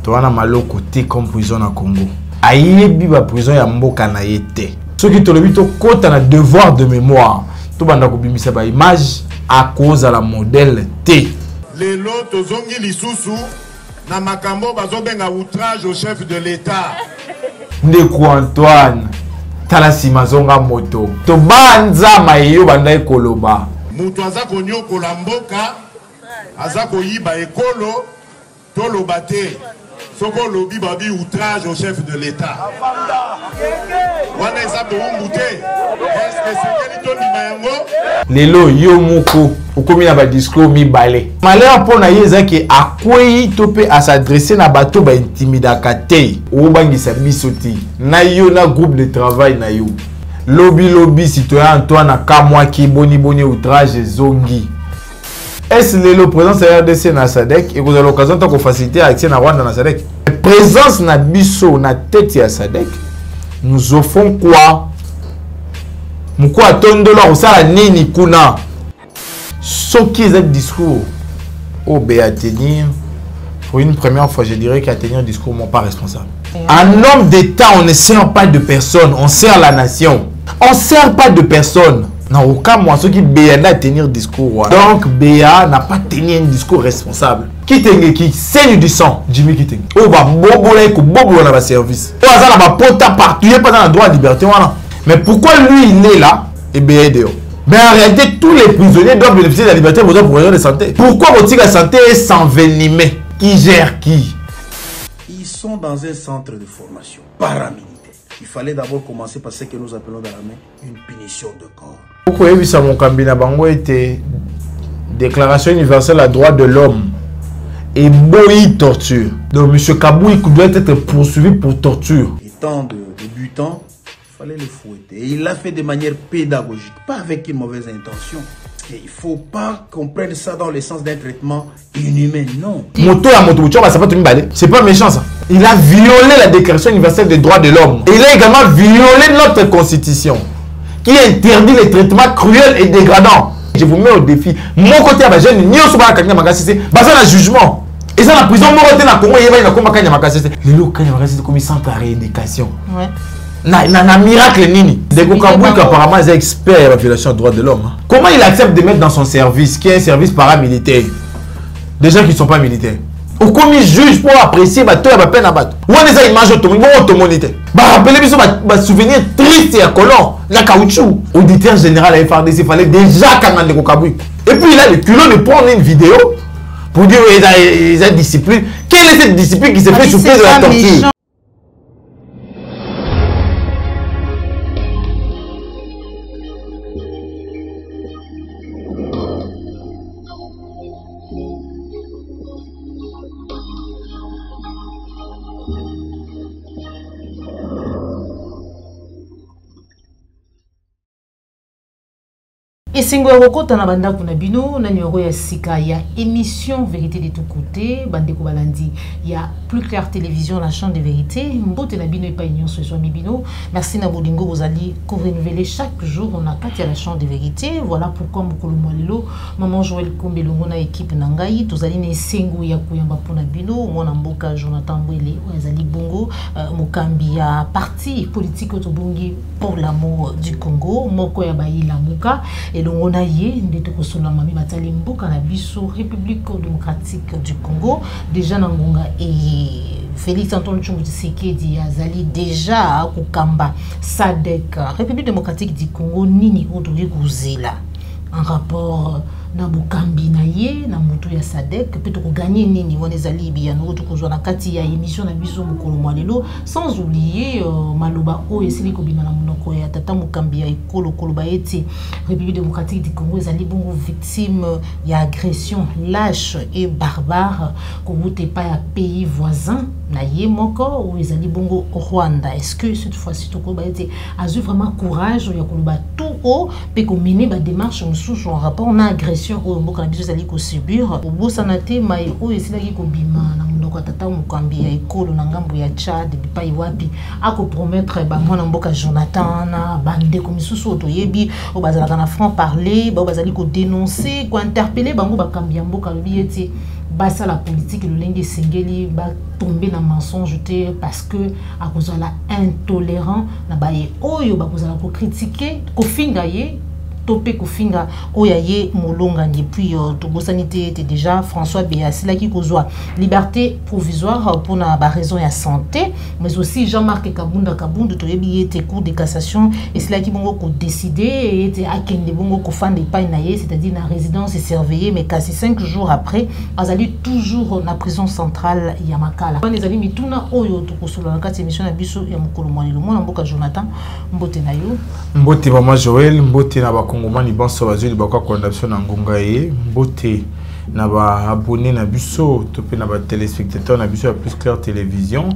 toana maloko te comme prison na Congo. Ayebi ba prison ya mboka na yete. Ceux qui tolobi to kota na devoir de mémoire. To banda ko bimisa ba image à cause à la modèle T. Lelo tozongi lisusu na makambo bazobenga outrage au chef de l'État. Ndeko Antoine tala simazonga moto. To banza mayo banda ekoloba. Mutu aza konyokola mboka aza koyiba ekolo toloba te. Soko lobi babi outrage au chef de l'État. Wana eza boumbuté. Est-ce que c'est quelqu'un qui m'a yango? Lelo yo moko okomi na ba discours mi balé. Malheur pour na yeza ki akwei topé à s'adresser na bato ba intimidaka te. O bangisa bisoti. Na yo na groupe de travail na yo. Lobby citoyen Antoine na kamwa ki boni outrage zongi. Est-ce que le présence de RDC na SADC et vous avez l'occasion de faciliter l'accès à Rwanda na SADC? La présence na biso na tête ya SADC nous offrons quoi? Mouko atondolo osala nini kuna? Ce qui est le discours au tenir pour une première fois je dirais qu'à tenir un discours mon pas responsable. En homme d'État on ne sert pas de personne, on sert la nation. On ne sert pas de personne. Non, aucun moi, ceux qui BA n'a tenir discours. Donc, BA n'a pas tenu un discours responsable. Qui saigne du sang, Jimmy Kiteng. Oh, bah, bobo dans le service. Oh, ça n'a pas partout, il n'y a pas dans le droit de liberté. Voilà. Mais pourquoi lui, il est là et BA est dehors? Mais en réalité, tous les prisonniers doivent bénéficier de la liberté pour raison de santé. Pourquoi votre la santé est s'envenimer? Qui gère qui? Ils sont dans un centre de formation paramilitaire. Il fallait d'abord commencer par ce que nous appelons dans la main une punition de corps. Pourquoi mon Kambina Bango était Déclaration universelle à droit de l'homme et boyi torture. Donc M. Kabou doit être poursuivi pour torture. Étant de débutant, il fallait le fouetter. Et il l'a fait de manière pédagogique, pas avec une mauvaise intention. Et il ne faut pas qu'on prenne ça dans le sens d'un traitement inhumain, non. C'est pas méchant ça. Il a violé la Déclaration universelle des droits de l'homme. Et il a également violé notre constitution qui interdit les traitements cruels et dégradants. Je vous mets au défi. Mon côté, je ne jugement. Et ça, la prison, moi, je Congo, il y a comme centre à rééducation. Ouais. Na miracle nini. Apparemment, est expert en la violation des droits de l'homme. Comment il accepte de mettre dans son service, qui est un service paramilitaire, des gens qui ne sont pas militaires? Ou comme il juge pour apprécier la peine à battre. Ou on a des images automobiles. Rappelez-vous des souvenirs tristes et colons. La caoutchouc. Auditeur général à FRDC, il fallait déjà quand même le. Et puis il a le culot de prendre une vidéo pour dire qu'il y a discipline. Quelle est cette discipline qui se fait souffrir de la torture? Et si vous avez un banda kuna bino na numéro ya sika ya émission vérité de tous côtés bandeko balandi il y a plus clair télévision la chaîne de vérité mbote na bino et pas union ce soir bino merci na bolingo vous allez renouveler chaque jour on a quatre à la chaîne de vérité voilà pourquoi mokolo molelo maman Joël Kombelongo na équipe nangai tous allez ne sengo ya kuyamba pona bino mwana mboka Jonathan Bwele azali bongo mokambi ya parti politique otobongi pour l'amour du Congo moko ya baila muka et donc on a yé ndete kosona mami batali mboka na biso République démocratique du Congo déjà nangonga et Félix Antoine Tshisekedi azali déjà à Kukamba SADC République démocratique du Congo nini otori kuzela en rapport na bukambi na ye na mutu ya SADC peut-être ko gagner nini on ezali bien autre ko na kati ya émission na biso mokolo mwalelo sans oublier maloba o esili ko bima na monoko ya tata mukambi ya ekolo koloba eti République démocratique du Congo ezali bongo victime ya agression lâche et barbare ko bute pa ya pays voisin na ye moko ou ezali bongo Rwanda. Est-ce que cette fois-ci to ko ba eti azu vraiment courage ya koloba tout o pe ko mener ba démarche en rapport na agression au mboka na biso ezali ko subir obosana te mai o esilaki ko bima na monoko tata mukambi ya ekolo na ngambo ya Tchad bipai wapi ako promettre ba mwana mboka Jonathan na bande ko misusu otoyebi o bazalaka na franc parler ba bazali ko dénoncer ko interpeller bango bakambi ya mboka lobi eti basa la politique le lenge sengeli ba tomber dans mensonge parce que à cause de la intolérant na ba ye oyo ba cause la ko critiquer ko finga ye topé ko finga oyaye molonga depuis to bosanité était déjà François Béassi là qui kozwa liberté provisoire pour na ba raison ya santé mais aussi Jean-Marc Kabunda to yebi était cour de cassation et c'est là qui bongo ko décider était akende bongo ko fande pas naye c'est-à-dire na résidence et surveillée mais quasi 5 jours après azali toujours na prison centrale ya Makala on ezali mituna oyo to kosola na kati émission na biso ya mokolo mwanelo mwana mboka Jonathan mbote na yo mbote mama Joël mbote na Kongomani banso bazuli bakwa condamnation na ngonga ye mbote na ba abonné na biso to pe na ba téléspectateurs na biso ya Plus Clair Télévision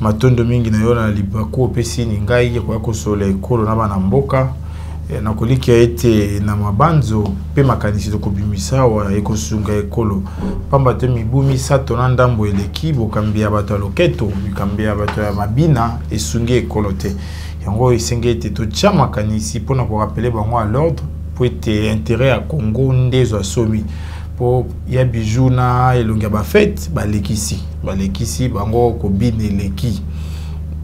matondo mingi na yo na libako pesi ni ngai kwa kosola ekolo na bana mboka na koliki ete na mabanzo pe makanisi to kobimisa wa ekosunga ekolo pamba te mibumi sato na ndambo eleki bokambia bato loketo bikambia bato ya mabina esungi ekolo te yango isengete to chama kanisi pona ko rappeler bango à l'ordre pour être intérêt à Congo ndezo somi pour ya bijuna elonga ba fête balekisi bango ko bineleki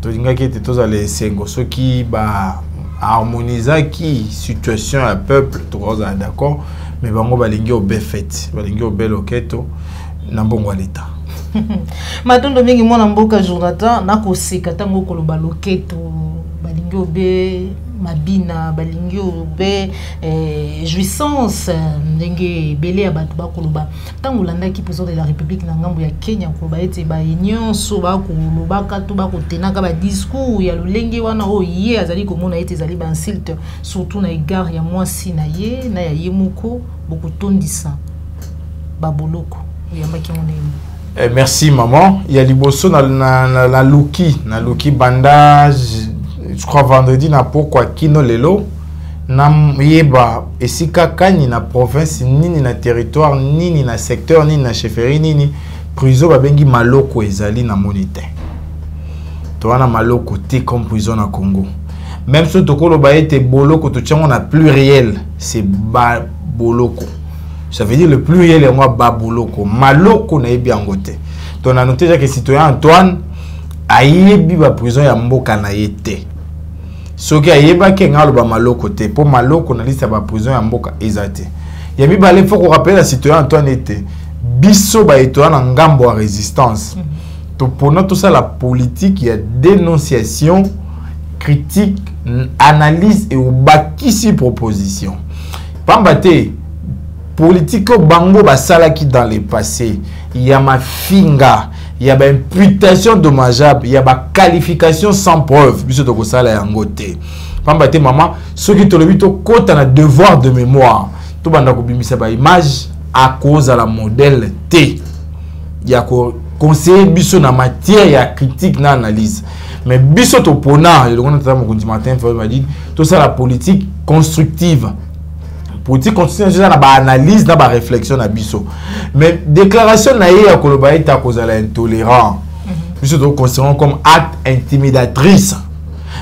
to ngaki te tozale sengo soki ba harmoniser qui situation à peuple to roza d'accord mais bango balingi au be fête balingi au bel oketo na mbongo l'état matondo mingi mwana mboka Jonathan na ko seka tango ko loba loketo balingi obe mabina balingi obe jouissance ndenge belé ya batu bakoloba tango landa ki président de la République na ngambo ya Kenya ko ba ete ba union so ba ko loba ka to ba ko tenaka ba discours ya lolenge wana o ye azali komona ete zali ba insulte surtout na égard ya mwasi na ye na ya yemuko beaucoup tondisa baboloko yambaki monene. Merci maman. Il y a liboso na Luki bandage je crois vendredi na pourquoi kino lelo na yeba esika kani na province nini na territoire nini na secteur nini na chefferie nini prison ba bengi maloko ezali na monite to wana maloko te comme prison na Congo même si tokolo ba ete boloko to tchango na pluriel c'est ba boloko ça veut dire le pluriel est moi ba boloko maloko na yebi angote to na noter que citoyen Antoine ayebi ba prison ya mboka na yete soki ayeba ke ngalo ba maloko te po maloko na liste ba prison ya mboka ezate ya mi balé faut qu'on rappelle la citoyen Antoine était biso ba etoa na ngambo ya résistance to pona tout ça la politique il y a dénonciation critique analyse et bakisi proposition pambate politique au bango basala qui dans le passé il y a ma finga il y a une imputation dommageable, il y a une qualification sans preuve. Biso to kosala yango te. Pamba te maman, ceux qui te le bito kota na devoir de mémoire. To banda ko bimisa ba image à cause à la modèle T. Il y a conseiller biso na matière ya critique na analyse. Mais biso to pona, le on entend mon matin m'a dit tout ça la politique constructive. Politique constructive na ba analyse na ba réflexion na biso. Mais déclaration na ya koloba eta cause à l'intolérant. Biso to considérons comme acte intimidatrice.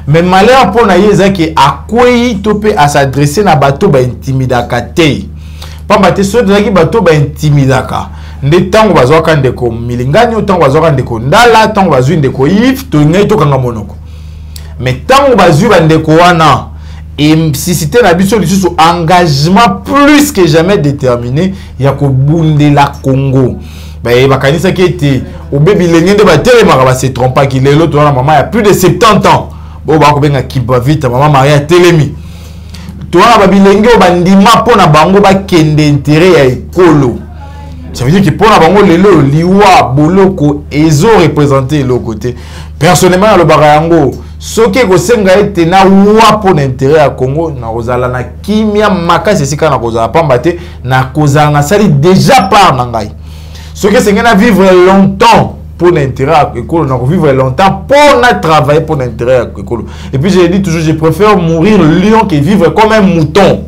Mais malheur pour na yeza ki akwei topé à s'adresser na bato ba intimidaka te. Pamba te so de ki bato ba intimidaka. Nde tango bazwaka ndeko milingani tango bazwaka ndeko ndala tango bazwi ndeko yif to ngai to kanga monoko. Mais tango bazwi ba ndeko wana et si c'était la biso lisusu engagement plus que jamais déterminé ya ko bundela Congo ba bakanisa ki ete obebi lengende ba telemaka ba se trompa ki lelo to na maman il y a plus de 70 ans bo ba ko benga kiba vite maman Maria Telemi to na ba bilenge ba ndima pona bango ba kende intérêt ya ekolo. Ça veut dire que pour la bango lelo liwa boloko ezo représenter le côté personnellement le barayango soki kosenga ete na wa pour l'intérêt à Congo na kozala na kimia makasi sika na kozala pamba te na kozala na sali déjà par na ngai soki senga na vivre longtemps pour l'intérêt à Congo na vivre longtemps pour na travailler pour l'intérêt à Congo. Et puis je dis toujours je préfère mourir lion que vivre comme un mouton.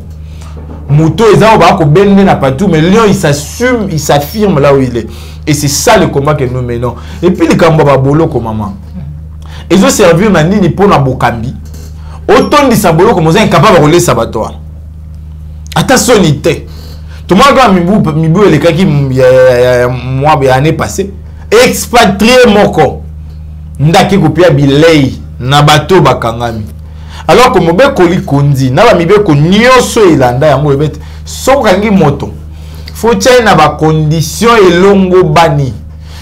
Mouton ezao ba ko benne na patou mais lion il s'assume, il s'affirme là où il est. Et c'est ça le combat que nous menons. Et puis les kamba ba boloko maman. Ils ont servi na nini pour na bokambi. Autant de sabolo comme ça incapable de rouler sabatoire. Attention nité. tout le monde mibu les cas qui moi l'année passée expatrié moko ndaki kopia bilei na bato bakangami alors que mobe koli kondi na ba mibe ko nyoso elanda yango ebete sokangi moto faut tirer na ba condition elongo bani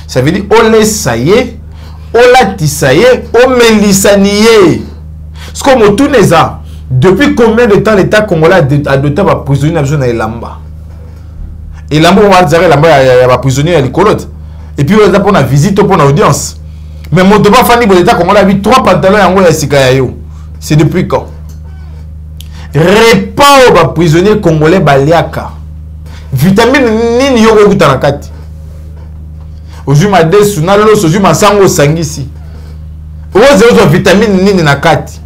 ça veut dire on laisse ye on la tisaye on melisaniye ce que motuneza depuis combien de temps l'état congolais a adopté ba prisonnier na besoin na elamba elamba on va dire elamba ya ba prisonnier ya likolote et puis on a pour la visite pour la audience mais mon devoir fani bon l'état congolais a vu 3 pantalons yango ya sika yo c'est depuis quand repas ba prisonnier congolais baliaka vitamine nini yo ko kutana kati aujourd'hui ma desu na lo aujourd'hui ma sango sangisi ozo vitamine nini na kati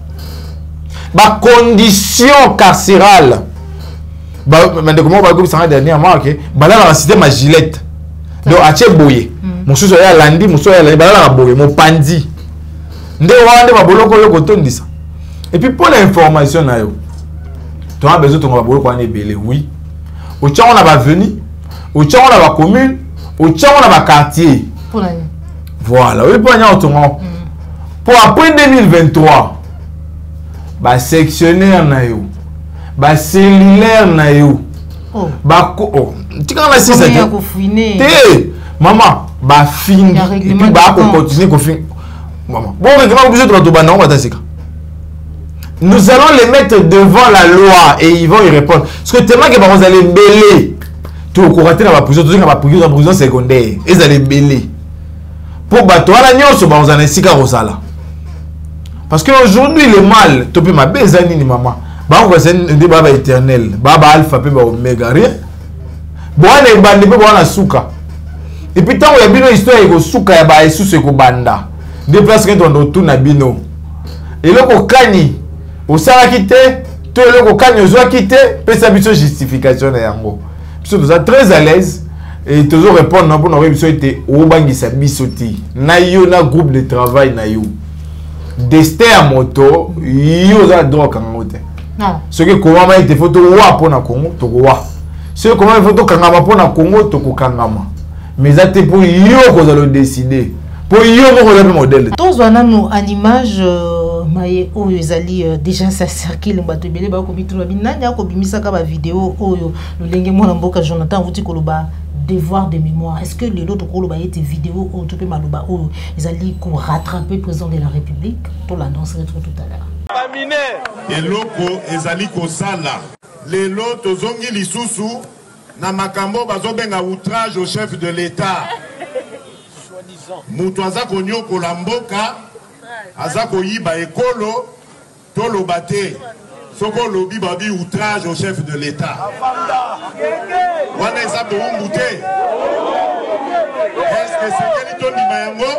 ba condition carcérale ba mais comment ba go sanga dernièrement que bala la cité ma gilette donc ache boye mususu ya landi mususu ya landi bala la boye mo pandi nde wande ba boloko yo ko tondisa et puis pour l'information na yo tu as besoin de ton boloko ane belé oui au tchao na ba venu au tchao na ba commune au tchao na ba quartier voilà oui pour nya otongo pour après 2023 ba sectionnaire na yo ba cellulaire na yo ba ko tika na sisa te maman ba fini et puis ba ko continuer ko fin maman bon règlement obligé de to bana on va sika nous allons les mettre devant la loi et ils vont y répondre parce que tellement que vous allez belé tout ko rater na ba prison secondaire ils allaient belé pour bato ala nyonso ba vous en sika rosala parce que aujourd'hui le mal to pe ma bezani ni maman ba ko sen ndi baba éternel baba alpha pe ba omega rien bwana ibande pe bwana suka et puis tant ya bino histoire iko suka ya ba esusu ko banda de place que ton tout na bino et le ko kani au sala quitté tout le ko kani ozo quitté pe sa biso justification na yango biso nous sommes très à l'aise et toujours répondre na pour na biso était o bangisa biso ti na yo na groupe de travail na yo destin à moto yo za droit kango te non ce que comment ma été photo wa pona Congo to wa ce comment photo kangama pona Congo to ko kangama mais ça te pour yo ko za le décider pour yo ko za modèle tous wana nous en image maye oyo ezali déjà ça circule bato belé ba ko bitula binanya ko bimisaka ba vidéo oyo lolenge mwana mboka Jonathan vuti koloba devoir de mémoire. Est-ce que les autres koloba été vidéo ou tout maloba ou ils allaient rattraper le président de la République pour l'annoncer tout à l'heure. Et loko ezali ko sala. Les loto zongi lisusu na makambo bazobenga outrage au chef de l'État. Mutu aza konyo kolamboka aza koyiba ekolo tolo bate. Soko lobi babi outrage au chef de l'État. Wana eza boumbuté. Est-ce que c'est quel ton dimayango?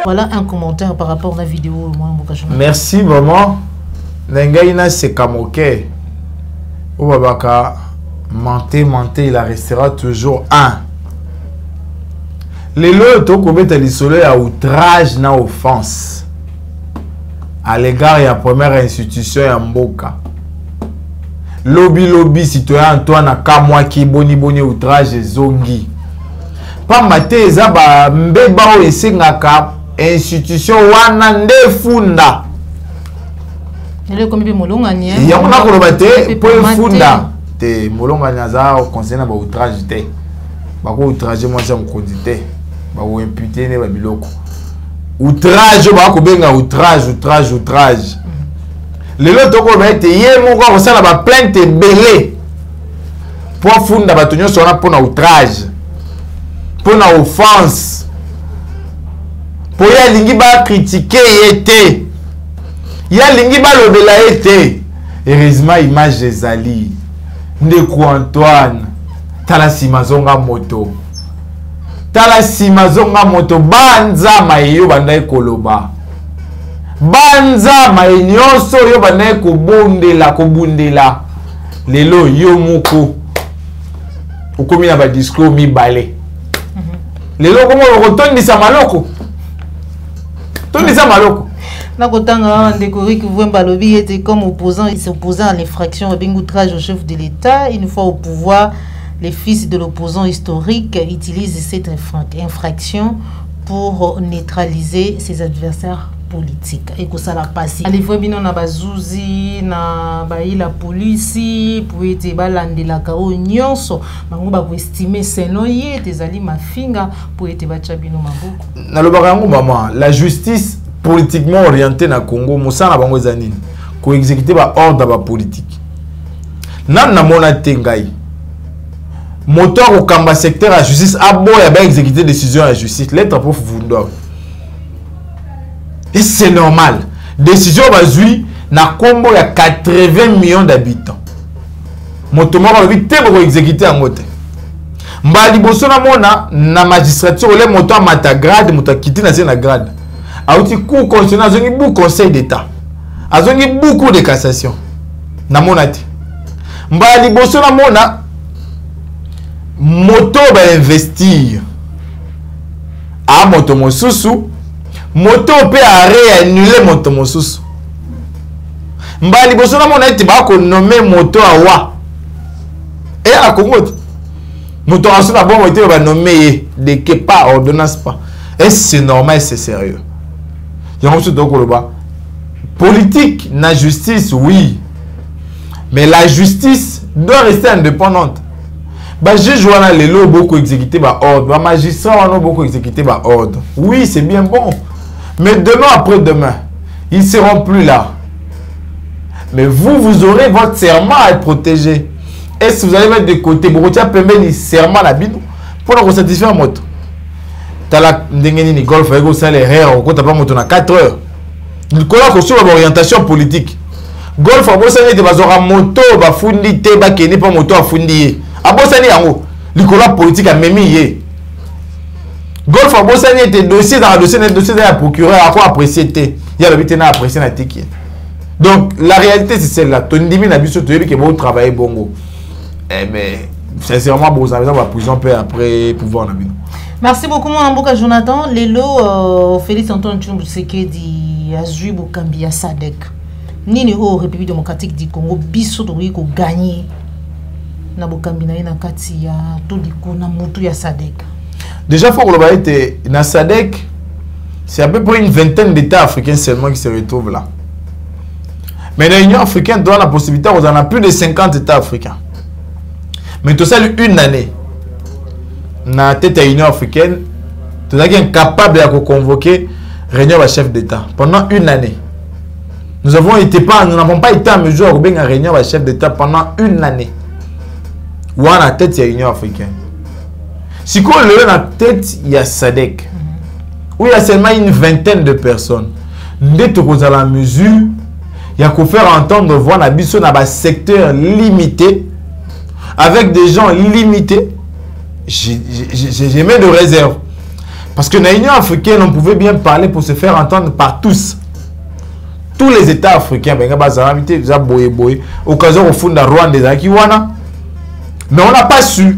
Voilà un commentaire par rapport à la vidéo. Merci vraiment. Nengaina c'est kamoke. Obabaka menté, il restera toujours un. Les lots kobeta l'isolé à outrage na offense à l'égard de la première institution ya mboka. Lobby citoyen Antoine Akamwa qui boni outrage zongi. Pas maté eza ba mbeba o esengaka institution wana ndefunda. Ele komi be molongani hein. Ya ona koloba te po funda te molongani aza au conseil na ba outrage te. Ba ko outrage moi ça mokonzi te. Ba ko imputer ne ba biloko. Outrage ba ko benga outrage. Le lot ko ba ete ye moko ko sala ba plainte belé. Pour funda ba tonyo sona pour na outrage. Pour na offense. Pour ya lingi ba critiquer été. Ya lingi ba lobela été. Heureusement image ezali. Ndeko Antoine tala simazonga moto. Tala simazonga moto banza mayo bandai koloba. Banza mayenyoso yo bandai kobundela. Lelo yo moko. Ukomi na ba discours mi balé. Lelo komo rotondisa maloko. Tondisa maloko. Nakotanga Ndekori Kivwemba Lobi était comme opposant, il s'opposait à l'infraction avec outrage au chef de l'État. Une fois au pouvoir, les fils de l'opposant historique utilisent cette infraction pour neutraliser ses adversaires politiques. Et que ça l'a passé. Les fois bino na bazouzi na la police pour être balande la kao nyonso bango ba estimer selon ye tezali mafinga pour être bacha bino maboko. Na lobarango maman, la justice politiquement orientée na Congo mosana bango ezanini ko exécuter ba ordre ba politique. Nan na mona tengai. Moteur au kamba secteur à justice aboya ba exécuter décision à justice lettre pour Vundor. Et c'est normal. Décision bazui na combo il y a 80 millions d'habitants. Motoma va vite pour exécuter en moté. Mbali boso na mona na magistrature le moto mata grade moto quitter na na grade. A outi cour constitutionnel azongi beaucoup conseil d'état. Azongi beaucoup de cassation. Na mona ti. Mbali boso na mona moto va investir. A moto mosusu moto peut réannuler moto mosusu. Mbali boso na mona eti ba ko nommer moto awa. Et à Congo moto asu na bon moto ba nommer de que pas ordonnance pas. Et c'est normal, c'est sérieux. Yango so donc le bas. Politique na justice oui. Mais la justice doit rester indépendante. Bah juge wana lelo beaucoup exécuté ba ordre, ba magistrat wana beaucoup exécuté ba ordre. Oui, c'est bien bon. Mais demain après demain, ils seront plus là. Mais vous aurez votre serment à être protégé. Est-ce que vous allez mettre de côté pour que vous serment la bino pour nous satisfaire moto? Tala ndengeni ni golf avec ça les rare ko ta pas moto na 4 heures. Il colla ko sur l'orientation politique. Golf a bossa ni de bazora moto ba fundi te ba keni pas moto a fundi. A bossa ni yango. Likola politique a memi ye. Golf a bossa ni était dossier dans le dossier de la procureur à quoi apprécier té. Il y a le bitena apprécier na tiki. Donc la réalité c'est celle-là. Tondimi na biso to yebi que bon travailler bongo. Eh mais sincèrement bon ça va prison peu après pouvoir na bino. Merci beaucoup mon Mboka Jonathan. Lelo Félix Antoine Tshisekedi azui bokambi ya SADC. Nini o République démocratique du Congo biso to ko gagner na bokambi na kati ya to liko na mutu ya SADC. Déjà faut que le était na SADC, c'est à peu près une vingtaine d'États africains seulement qui se retrouvent là. Mais l'Union africaine doit la possibilité, on en a plus de 50 États africains. Mais tout ça une année. Na tête à l'Union africaine, tout ça qui est incapable de convoquer réunion de chef d'État pendant une année. Nous n'avons pas été en mesure de réunion de chef d'État pendant une année. Ou en tête à l'Union africaine. Si on le dans la tête, il y a SADC. Où il y a seulement une vingtaine de personnes. Dès que vous avez la mesure, il y a qu'à faire entendre voix dans un secteur limité, avec des gens limités. J'ai mis de réserve. Parce que dans l'Union africaine, on pouvait bien parler pour se faire entendre par tous. Tous les États africains, occasion au fond de Rwanda, mais on n'a pas su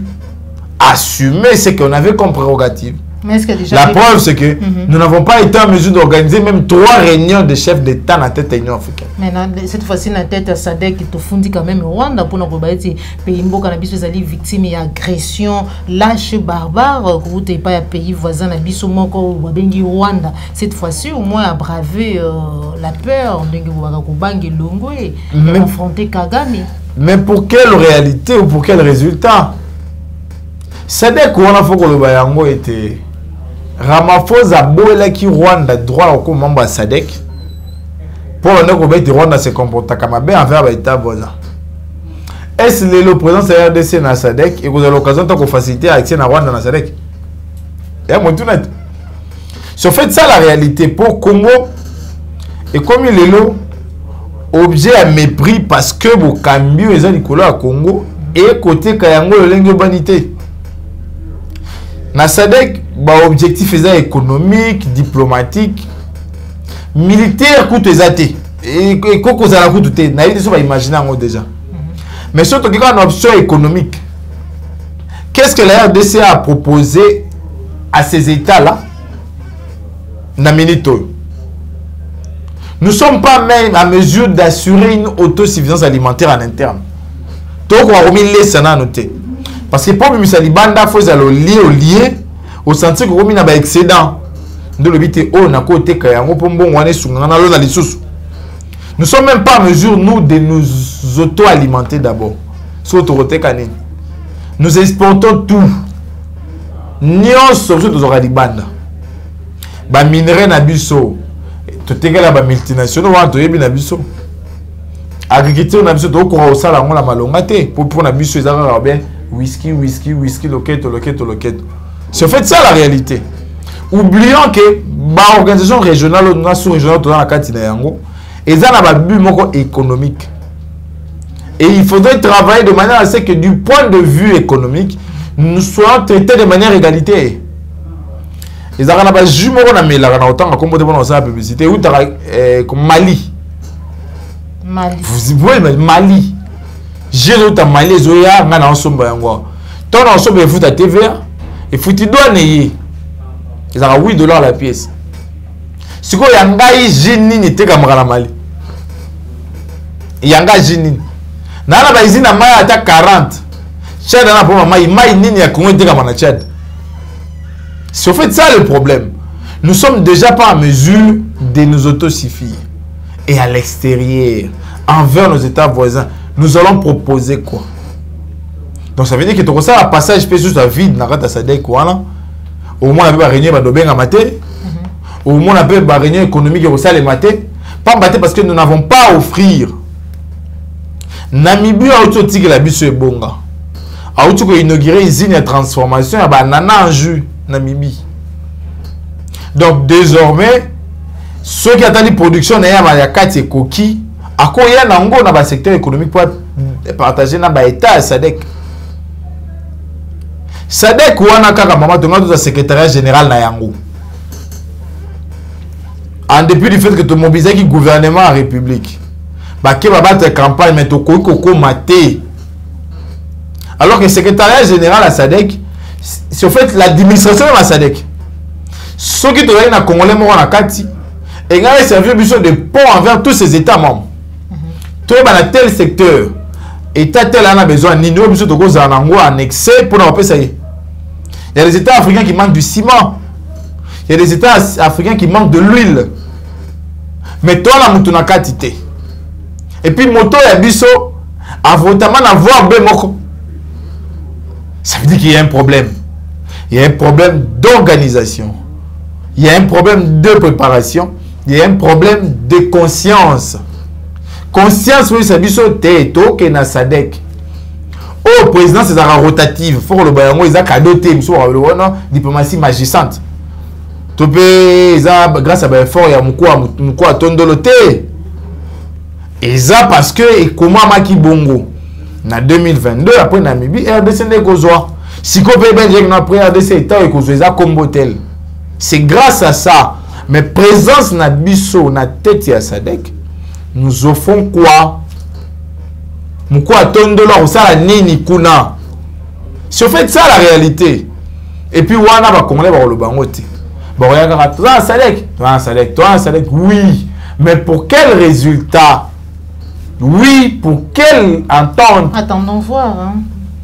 assumer ce qu'on avait comme prérogative. La preuve, c'est que nous n'avons pas été en mesure d'organiser même 3 réunions de chefs d'État dans la tête de l'Union africaine. Maintenant, cette fois-ci, dans la tête de SADC, il faut quand même Rwanda pour nous dire que les pays sont victimes d'agressions lâches, barbares, que vous n'avez pas un pays voisin, Rwanda. Cette fois-ci, au moins, à braver la peur, de affronter Kagame. Mais pour quelle réalité ou pour quel résultat? SADC, on a fait que le Bayango était. Ramaphosa boela qui Rwanda droit au membre de SADC pour que Rwanda se comporte comme bien envers l'État voisin. Est-ce que le président de la RDC dans SADC et vous avez l'occasion de faciliter l'accès à Rwanda dans SADC? Et moi tout net. C'est en fait ça la réalité pour Congo et comme il est là objet à mépris parce que vous cambio les Nicolas à Congo et côté Kayango le lingue banité. Na SADC, l'objectif est économique, diplomatique, militaire, coûte exaté. Et quoi ça la coûte tout est, naïf va imaginer déjà. Mais surtout qu'il y a une option économique. Qu'est-ce que la RDC a proposé à ces États-là? Na minito. Nous ne sommes pas même à mesure d'assurer une autosuffisance alimentaire en interne. Donc, on a remis les sana à noter. Parce que pour le Salibanda, il faut lier au sentier qu'on a mis un excédent. Nous ne sommes même pas à mesure, nous, de nous auto-alimenter d'abord. Nous exportons tout. Nous sommes les minerais nabiso. Tout est là, multinationales, agriculture nabiso, donc on a aussi la malongate pour nabiso, ils ont bien whisky, loquette. C'est en fait ça la réalité. Oublions que l'organisation régionale ou sous-régionale dans la carte ils ont un but économique. Et il faudrait travailler de manière à ce que du point de vue économique, nous soyons traités de manière égalité. Ils ont un jumeau dans la publicité ou Mali. Vous voyez Mali. J'ai d'autres Mali, Zoya, Ngana Nsomba Yango. Ton ensemble est fout à TVA et fout il doit nayer. Ils ont $8 la pièce. Si quoi Yangai Jinin était comme Mali. Yanga Jinin. Nana Baizina Maya à 40. Tchad n'a pas Maya, Maya Nini a comment était comme Tchad. C'est en fait ça le problème. Nous sommes déjà pas en mesure de nous autosuffire. Et à l'extérieur, envers nos États voisins, nous allons proposer quoi? Donc ça veut dire que tout ça, un passage peut juste vide, n'a pas de quoi. Au moins, on peut réunir Badobeng à maté. Au moins, on peut réunir économique au salaire maté. Pas maté parce que nous n'avons pas à offrir. Namibie a autorisé que la bise est bonga. A autorisé inaugurer une usine de transformation à banana en jus. Namibie. Donc désormais, ceux qui attendent la production de Mayakati et Koki, à quoi il y a dans le secteur économique pour partager dans l'État SADC. SADC ou Anaka Maman dans le secrétariat général Nayango. En dépit du fait que tu mobilises le gouvernement en République, qui va battre campagne, mais tu as maté. Alors que le secrétariat général à SADC, c'est en fait l'administration de la SADC. Ceux qui travaillent dans le Congolais morts en Kati, et ils ont servi de pont envers tous ces États membres. Tout dans tel secteur, État tel a besoin, ni nous, en excès pour nous rappeler ça. Il y a des États africains qui manquent du ciment. Il y a des États africains qui manquent de l'huile. Mais toi, la moutona Kati. Et puis, moto et biso, avotamment avoir bémoko. Ça veut dire qu'il y a un problème. Il y a un problème d'organisation. Il y a un problème de préparation. Il y a un problème de conscience. Conscience, oui, c'est biso teto que na SADC. Oh, président, c'est la rotative. Faut le bayango, ils ont cadoté, diplomatie magissante. Topé, grâce à l'effort, il y a Moukoua Tondoloté. Et ça parce que, et comment Maki Bongo, en 2022, après Namibie, RDC n'est qu'aux oies. Si on peut bien dire après RDC, il y a comme hôtel. C'est grâce à ça. Mais présence na biso na tête ya SADC, nous offrons quoi? Moukoua Tondolo, ça la nini kuna. Si on fait ça la réalité, et puis wana va congolais va le bangote. Bon, regarde, toi un SADC, oui. Mais pour quel résultat? Oui, pour quel entente? Attendons voir. Hein.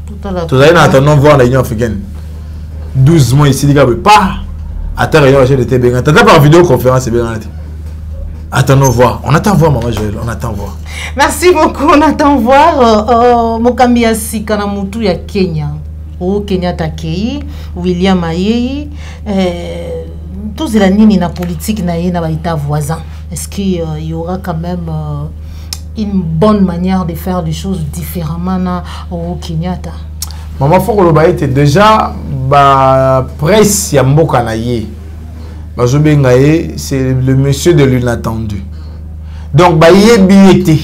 Tout à l'heure. Tout à l'heure, attendons voir la Union africaine. 12 mois ici, les gars, pas. Attends, réunion, j'ai été bien. Attends, par vidéoconférence, c'est bien. Attendons voir. On attend voir, maman Joël. On attend voir. Merci beaucoup. On attend voir. Mokambi ya Sikana Mutu ya Kenya. Au Kenya Takei, William Ayei. Tous les lignes na politique na l'État voisin. Est-ce qu'il y aura quand même une bonne manière de faire des choses différemment au Kenyatta? Maman Foko était déjà presse ya mboka na ye. C'est le monsieur de l'inattendu. Donc ye billetté.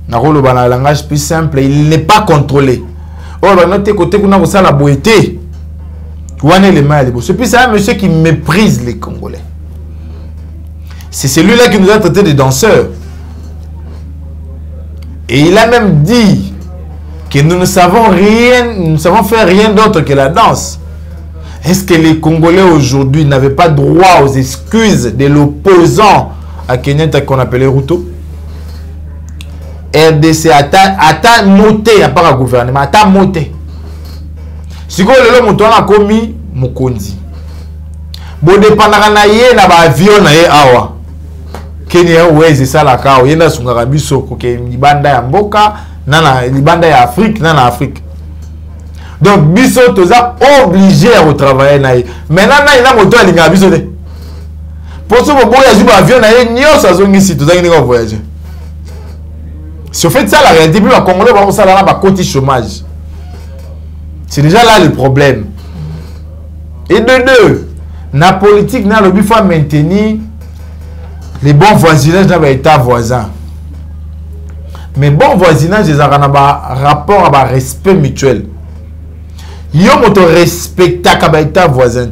Na un langage plus simple, il n'est pas contrôlé. Oh, notre côté qu'on a la beauté. C'est un monsieur qui méprise les Congolais. C'est celui-là qui nous a traité de danseurs. Et il a même dit que nous ne savons rien, nous ne savons faire rien d'autre que la danse. Est-ce que les Congolais aujourd'hui n'avaient pas droit aux excuses de l'opposant à Kenya qu'on appelait Ruto. RDC ata moté à part le gouvernement, ata moté. Si vous le moto a commis Mukonzi. Bon dépendant na ye na ba avion na ye awa. Kenya wezi sala kao yenda sungaka biso ko ke libanda ya mboka na libanda ya Afrique na Afrique. Donc biso toza obligé à retravailler na ye. Maintenant na ina moto alinga biso de. Pour ce que voyager par avion na ye nyoso azongisi toza ngi ko voyager. Si on fait ça la réalité plus la Congolais va ça là ba côté chômage. C'est déjà là le problème. Et de deux, la politique n'a le but faut maintenir les bons voisinages dans l'État voisin. Mais bon voisinage, ils ont un rapport à un respect mutuel. Ils ont un respect à l'État voisin.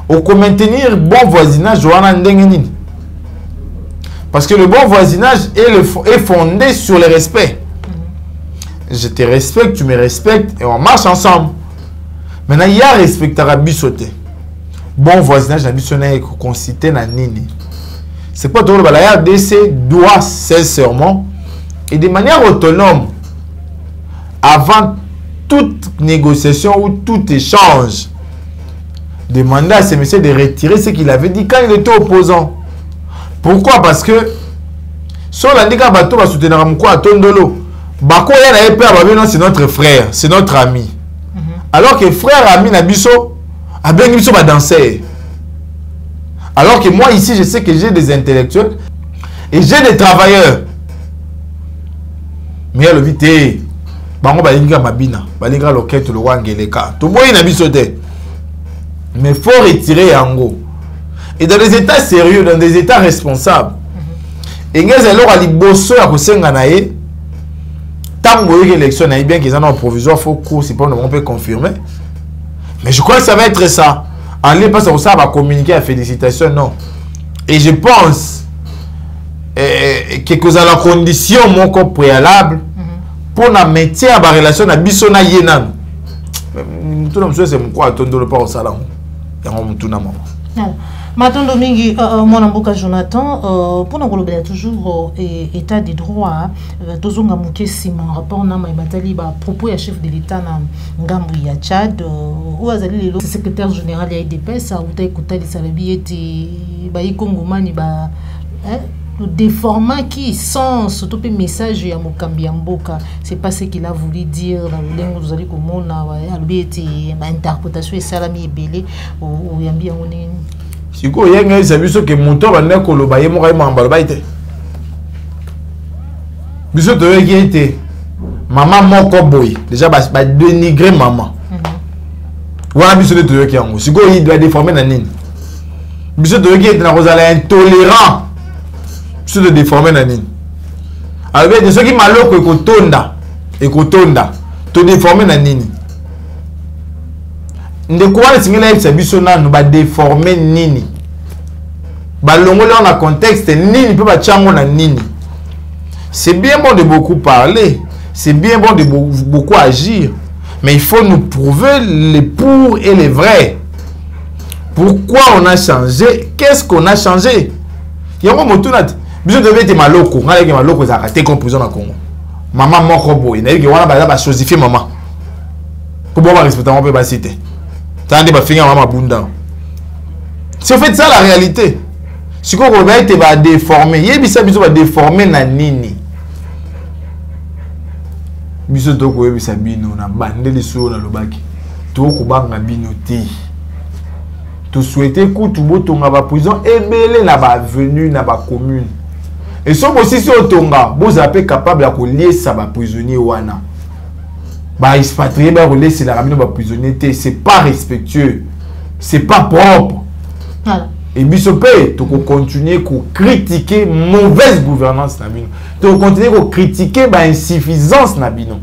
Pour maintenir bon voisinage, on a un parce que le bon voisinage est fondé sur le respect. Je te respecte, tu me respectes et on marche ensemble. Maintenant, il y a respect à bisoté. Bon voisinage, la bisoté est concité na nini. C'est pas tout le la RDC doit sincèrement et de manière autonome, avant toute négociation ou tout échange, demander à ces messieurs de retirer ce qu'il avait dit quand il était opposant. Pourquoi? Parce que sur l'indika bateau va soutenir à Tondolo. Bako ya na père babino c'est notre frère, c'est notre ami. Alors que frère ami na biso a bien biso ba danser. Alors que moi ici je sais que j'ai des intellectuels et j'ai des travailleurs. Mais le vite bango ba linga mabina, ba linga loquette le wangeleka. To boyi na biso te. Mais faut retirer yango. Et dans des états sérieux, dans des états responsables. Et nous allons aller bosser à Kosenganaye. Tant que l'élection est bien qu'ils en ont provisoire, il faut qu'on peut confirmer. Mais je crois que ça va être ça. En lieu pas ça va communiquer à félicitations, non. Et je pense que la condition mon corps préalable pour la métier à la relation à Bissona Yenan. Tout le monde c'est mon quoi attendre le pas au salon. Il y a un tout na maman. Maintenant, Domingue, mon amboka Jonathan, pour nous globaliser toujours état des droits, tous on a manqué si mon rapport n'a pas batali ba propos ya chef de l'État na ngambu ya Tchad ou azali le secrétaire général ya IDPS a outa écouter les salabi eti ba ikongomani ba le déformant qui sens surtout le message ya mokambi mboka c'est pas ce qu'il a voulu dire dans le langue vous allez comment na albi eti ba interprétation et salami ebele ou yambi ngoni. Si vous avez un service que mon tour va naître au baye mon rayon m'emballe biso to qui était maman mon cowboy déjà ba dénigrer maman voilà biso de to qui en si go il doit déformer na nini biso to qui était na rozala intolérant biso de déformer na nini avec de ceux qui maloko et kotonda to déformer na nini. Ndeko wana singela yebisa biso nanu ba déformer nini ba longola na contexte nini peut ba tchango na nini. C'est bien bon de beaucoup parler, c'est bien bon de beaucoup agir, mais il faut nous prouver les pour et les vrais. Pourquoi on a changé? Qu'est-ce qu'on a changé? Yango motunat biso devait être maloko ngala ke maloko za raté composition na Congo. Maman moko boy na yeke wana ba chosifier maman pour bon respecter on peut pas citer. Si on fait ça la réalité, si on va être déformé, il y a des gens qui déformé na nini. Biso to ko yebisa bino na bande le so na lobaki. To ko banga bino te. To souhaiter ko to botonga ba prison ebele na ba avenue na ba commune. Et so aussi si otonga, vous avez capable à ko lier ça ba prisonnier wana. Bah expatrié bah laisser la ramine ba prisonnier, c'est pas respectueux, c'est pas propre. Voilà. Et bisopé tu continuer à critiquer mauvaise gouvernance na bino, tu continuer à critiquer ba insuffisance na bino.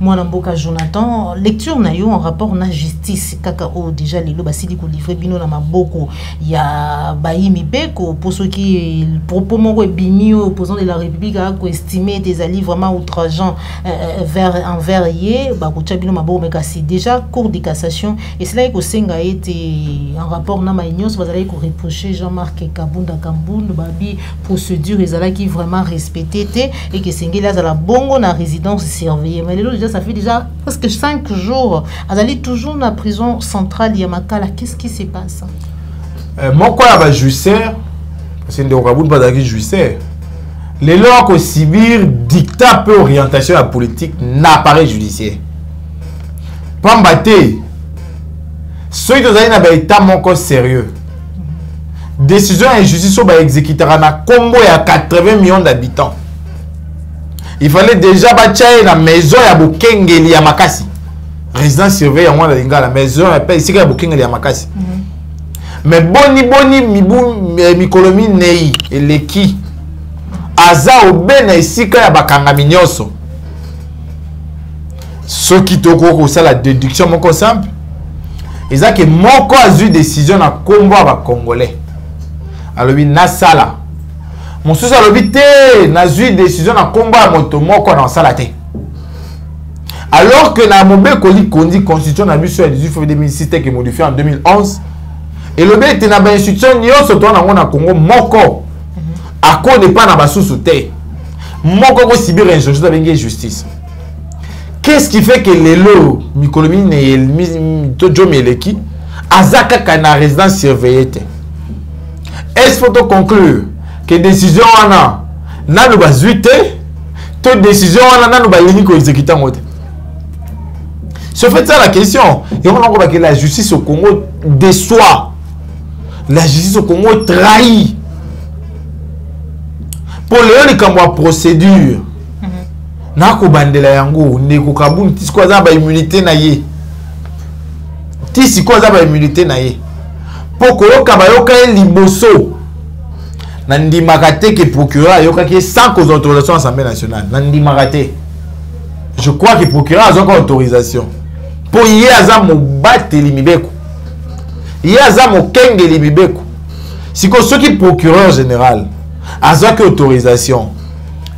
Moi, Namboka Jonathan, lecture na yo en rapport na justice kaka o déjà les loba sidi ko livrer bino na maboko ya baimi beko pour ceux qui propos moko bimi au président de la République a estimé des alliés vraiment outrageants envers yé ba ko tcha bino maboko mais kasi déjà cour de cassation et cela ko senga été en rapport na maignos bazali ko reprocher Jean-Marc Kabunda Kambundu babi procédure ezala qui vraiment respecté et que sengela za la bongo na résidence surveillée. Mais déjà, ça fait déjà presque 5 jours. Elle est toujours dans la prison centrale Yamakala. Qu'est-ce qui se passe? Mon quoi va juiceur, parce que ne doit pas d'aller juiceur. Les lois que Sibir dictat peu orientation à la politique n'appareil judiciaire. Pambaté, ceux qui ont un état mon corps sérieux. Décision et justice sont exécutées à Combo et à 80 millions d'habitants. Il fallait déjà bâtir la maison à Bokengeli à Makasi. Résidence surveillée à moi la maison à ici à Bokengeli à Makasi. Mais boni mikolomi nei eleki aza obena ici à Bakanga Minyoso. Ce qui toko ça la déduction mon simple. Et ça que mon ko a eu décision à Combo à Congolais. Alors oui nasala. Mon sous à l'obité n'a eu décision à combat moto moko dans salaté. Alors que na mobé koli kondi constitution na mission 18 février 2006 qui est modifié en 2011 et le bé était na ba institution nyonso to na Congo moko à cause de pas na ba sous-souté moko ko sibir injonction de justice. Qu'est-ce qui fait que les lots mikolomi ne to jomeleki azaka kana résidence surveillée? Est-ce faut conclure que décision wana na no bazuite to décision wana na no ba yini ko exécuter ngote? Se fait ça la question et on voit que la justice au Congo déçoit, la justice au Congo trahit. Pour les kamwa procédure na ko bandela yango ne ko kabuni tisiko za ba immunité na ye tisiko za ba immunité na ye pour ko yoka ba yoka liboso. Nandi Makate qui procureur yoka sans cause d'autorisation à l'Assemblée nationale. Nandi Makate. Je crois que le procureur a encore autorisation. Pour y avoir mon bat limibeko. Y a mon kenge limibeko. Si que ceux qui procureur général a encore autorisation.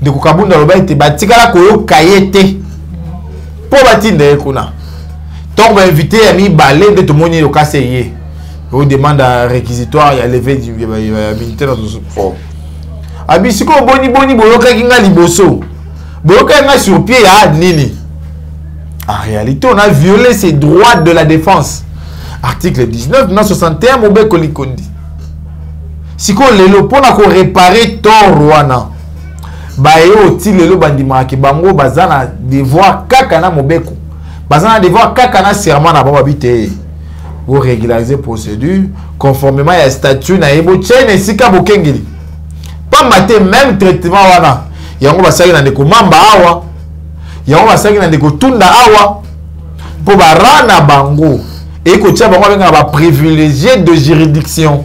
De Kokabunda Roba était batika la koyo kayete. Pour batinde ekuna. Donc on va inviter à mi balé de tout le monde au cassé. On demande un réquisitoire et à lever du militaire dans ce fort. Abisiko boni boyoka kinga liboso. Boyoka nga sur pied ya nini. En réalité, on a violé ces droits de la défense. Article 19, 1961, Mobé Kolikondi. Si on lelo pour réparer tort wana. Bayo ti lelo bandima ki bango bazana devoir kakana mobeko. Bazana devoir kakana serment na babité. Vous régulariser procédure conformément à statut na ebo chaine sika bokengeli. Pas maté même traitement wana. Yango basaki na ndeko mamba awa. Yango basaki na ndeko tunda awa. Pour barana bango et ko tia bango benga ba privilégié de juridiction.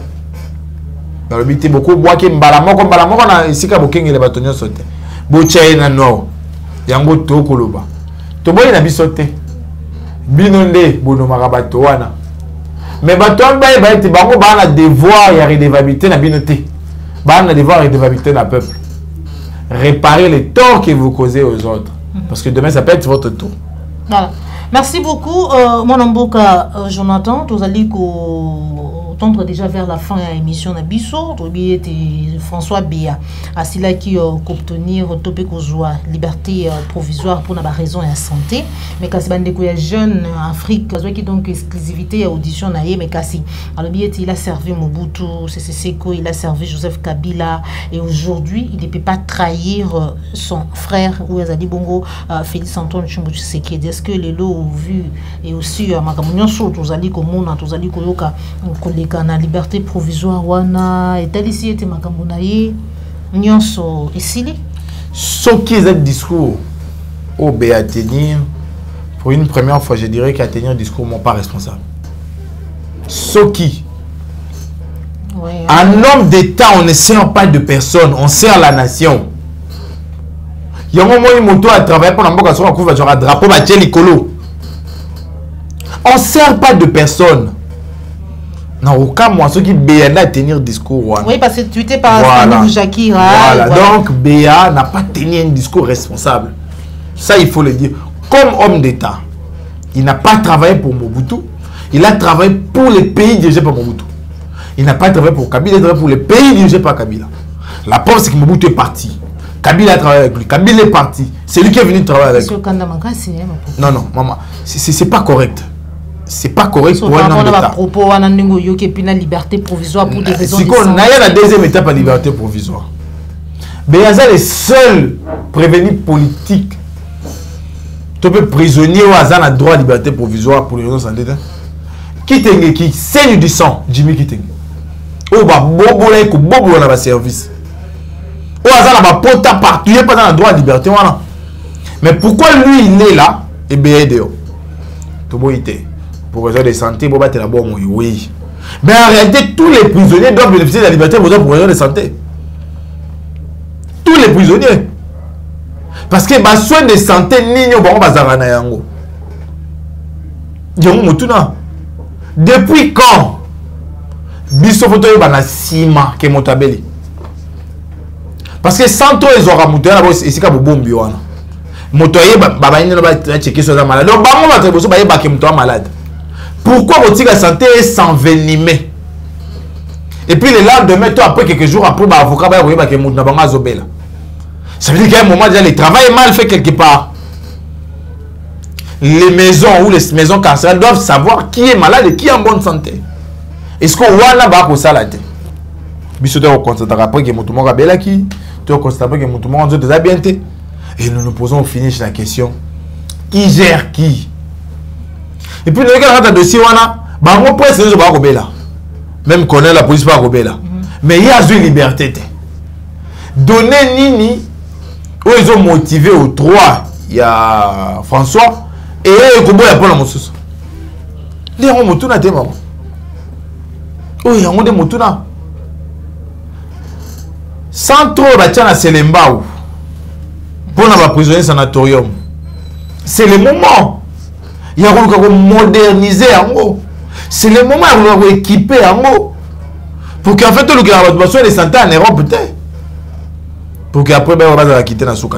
Dans le but beaucoup bois ki mbala moko na sika bokengeli batonyo sote. Bo chaine no. Yango to koloba. To boy na bisote. Binonde bono marabato wana. Mais baton ba ete bango ba na devoir ya redevabilité na binoté. Ba na devoir ya redevabilité na peuple. Réparer les torts que vous causez aux autres. Parce que demain ça peut être votre tour. Voilà. Merci beaucoup mon Mboka Jonathan, tous allez tendre déjà vers la fin de l'émission Nabiso, François Béa, à cela qui obtenir topé joie liberté provisoire pour la raison et la santé, mais quand c'est des jeunes en Afrique, qui donc exclusivité à audition naïe, mais kasi alors il a servi Mobutu, Seko, il a servi Joseph Kabila et aujourd'hui il ne peut pas trahir son frère ou Azali Bongo Félix Antoine Tshimbu Tshisekedi. Est-ce que les lots vu et aussi makamunyo so tozali komona tozali koyoka koleka na liberté provisoire wana et ici était makambo na ye nyonso esili soki est discours au à tenir pour une première fois je dirais qu'à tenir un discours mon pas responsable soki ouais, un homme d'État on ne sert pas de personne on sert la nation Il y a un moment où moto a travaillé pour l'emboka sur un drapeau bâti l'écolo. On ne sert pas de personne. Non, aucun moi, ceux qui BA à tenir discours. Oui, parce que tu étais par voilà. Jackie. Voilà. Donc, BA n'a pas tenu un discours responsable. Ça, il faut le dire. Comme homme d'État, il n'a pas travaillé pour Mobutu. Il a travaillé pour les pays dirigés par Mobutu. Il n'a pas travaillé pour Kabila, il a travaillé pour les pays dirigés par Kabila. La preuve, c'est que Mobutu est parti. Kabila a travaillé avec lui. Kabila est parti. C'est lui qui est venu travailler avec lui. Non, non, maman. C'est pas correct. C'est pas correct pour un homme d'État. Propos, on a une liberté provisoire pour des raisons. Si on a la deuxième étape à liberté provisoire. Mais il y a les seuls prévenus politiques. Tu peux prisonnier ou hasard a droit à liberté provisoire pour les raisons de santé. Qui saigne du sang, Jimmy Kitenge. Ou bah bobo là ko bobo na ba service. Ou hasard na ba pota partout, il pas dans le droit à liberté voilà. Mais pourquoi lui il est là et bien dehors. Tout beau était. Pour raison de santé, bon, battre la bonne, oui. Mais en réalité, tous les prisonniers doivent bénéficier de la liberté pour raison de santé. Tous les prisonniers. Parce que les soins de santé, ni bon bazarana yango. Yango mutuna. Depuis quand biso photo bana sima ke motabeli. Parce que sans toi ils aura muté na bo esika bombi wana. Motoye baba ina ba checker sur la malade. Donc bango ba treboso ba yeba ke muto malade. Pourquoi votre santé est s'envenimer? Et puis le lendemain, après quelques jours après, l'avocat va voir que mon abanga zobela. Ça veut dire qu'à un moment déjà le travail est mal fait quelque part. Les maisons ou les maisons carcérales doivent savoir qui est malade et qui est en bonne santé. Est-ce qu'on voit là bas pour ça la tête? Bisote on constate après que mon tout monde a bela qui, tu constate que mon tout monde a bien été. Et nous nous posons au finish la question qui gère qui? Et puis, nous avons un dossier, on presse les gens là. Même qu'on est la police pas là. Mais il y a une liberté. Donner Nini, où ils ont motivé au 3, il y a François, et il y a Paul Moussous. Les gens ont motouna des mamans. Oh, il y a des motouna. Sans trop, il y a un Selemba pour la prisonnier sanatorium. C'est le moment. Il y a un moderniser en haut. C'est le moment où on va équiper en haut. Pour qu'en fait, le gars va de santé en Europe peut-être. Pour qu'après, on va quitter la souka.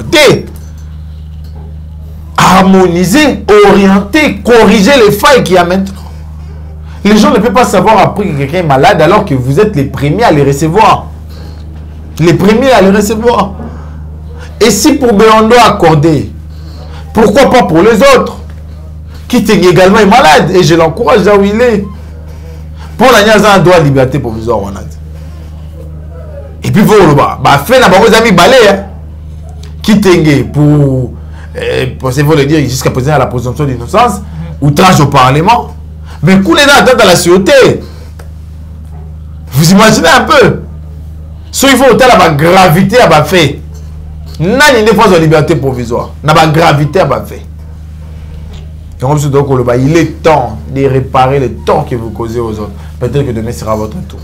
Harmoniser, orienter, corriger les failles qu'il y a maintenant. Les gens ne peuvent pas savoir après que quelqu'un est malade alors que vous êtes les premiers à les recevoir. Les premiers à les recevoir. Et si pour Béondo accorder, pourquoi pas pour les autres? Qui également est malade et je l'encourage là où il est. Pour la niaise, un droit de liberté provisoire. Et puis, vous faire vos amis balais. Qui t'engue pour le dire jusqu'à présent à la présomption d'innocence, outrage au Parlement. Mais qu'on est dans la sûreté. Vous imaginez un peu? Si il faut autant la gravité à fait. N'a une défense de liberté provisoire. N'a pas gravité à fait. Donc, il est temps de réparer le tort que vous causez aux autres. Peut-être que demain sera votre tour.